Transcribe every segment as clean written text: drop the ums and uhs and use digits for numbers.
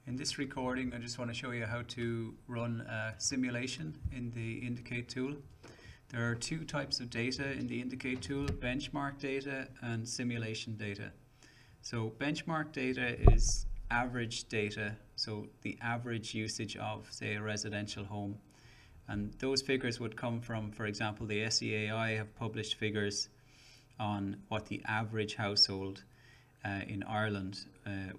In this recording, I just want to show you how to run a simulation in the Indicate tool. There are two types of data in the Indicate tool, benchmark data and simulation data. So benchmark data is average data, so the average usage of, say, a residential home. And those figures would come from, for example, the SEAI have published figures on what the average household in Ireland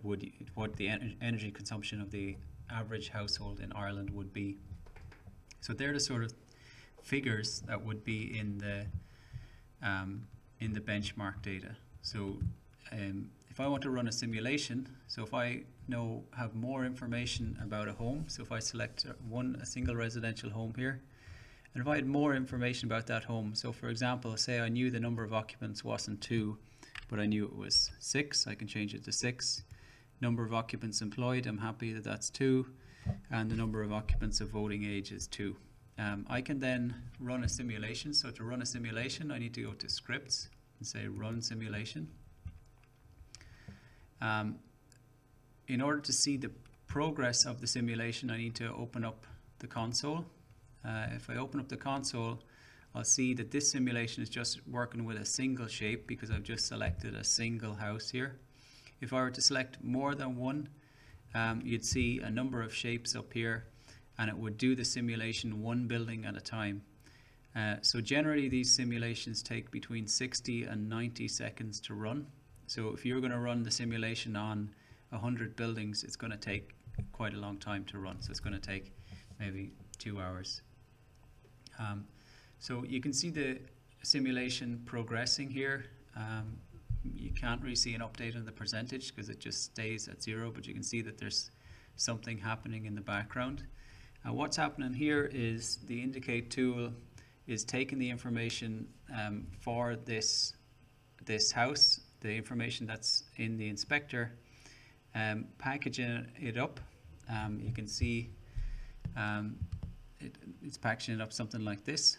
what the energy consumption of the average household in Ireland would be. So they're the sort of figures that would be in the benchmark data. So if I want to run a simulation, so if I have more information about a home, so if I select a single residential home here, and if I had more information about that home, so for example, say I knew the number of occupants wasn't 2, but I knew it was 6, I can change it to 6. Number of occupants employed, I'm happy that that's 2, and the number of occupants of voting age is 2. I can then run a simulation. So to run a simulation, I need to go to scripts and say run simulation. In order to see the progress of the simulation, I need to open up the console. If I open up the console, I'll see that this simulation is just working with a single shape because I've just selected a single house here. If I were to select more than one, you'd see a number of shapes up here, and it would do the simulation one building at a time. So generally these simulations take between 60 and 90 seconds to run. So if you're going to run the simulation on 100 buildings, it's going to take quite a long time to run. So it's going to take maybe 2 hours. So you can see the simulation progressing here. You can't really see an update on the percentage because it just stays at 0, but you can see that there's something happening in the background. What's happening here is the Indicate tool is taking the information for this house, the information that's in the inspector, packaging it up. You can see it's packaging it up something like this,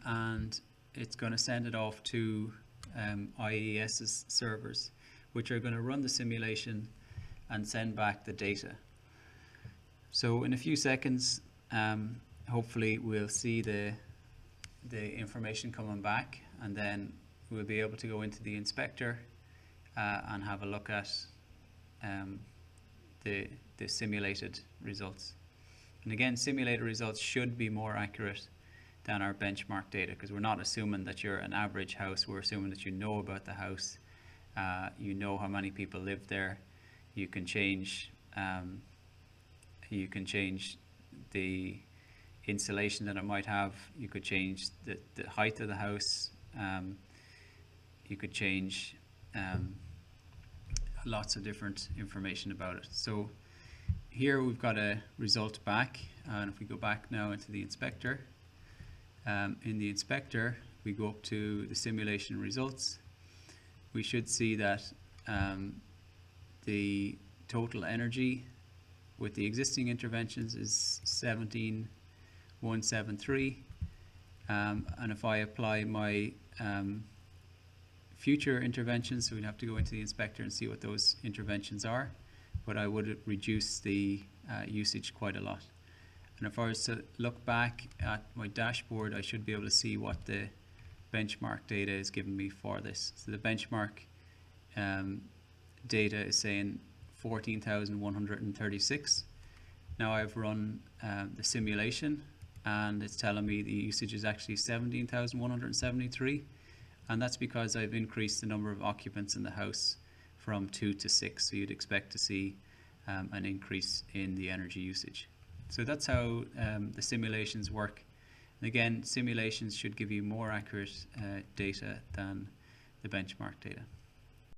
and it's going to send it off to IES's servers, which are going to run the simulation and send back the data. So in a few seconds, hopefully we'll see the information coming back, and then we'll be able to go into the inspector and have a look at the simulated results. And again, simulated results should be more accurate than our benchmark data, because we're not assuming that you're an average house. We're assuming that you know about the house, you know how many people live there. You can change the insulation that it might have. You could change the height of the house. You could change lots of different information about it. So here we've got a result back, and if we go back now into the inspector, in the inspector we go up to the simulation results. We should see that the total energy with the existing interventions is 17,173, and if I apply my future interventions, so we'd have to go into the inspector and see what those interventions are, but I would reduce the usage quite a lot. And if I was to look back at my dashboard, I should be able to see what the benchmark data is giving me for this. So the benchmark data is saying 14,136. Now I've run the simulation, and it's telling me the usage is actually 17,173, and that's because I've increased the number of occupants in the house from 2 to 6, so you'd expect to see an increase in the energy usage. So that's how the simulations work. And again, simulations should give you more accurate data than the benchmark data.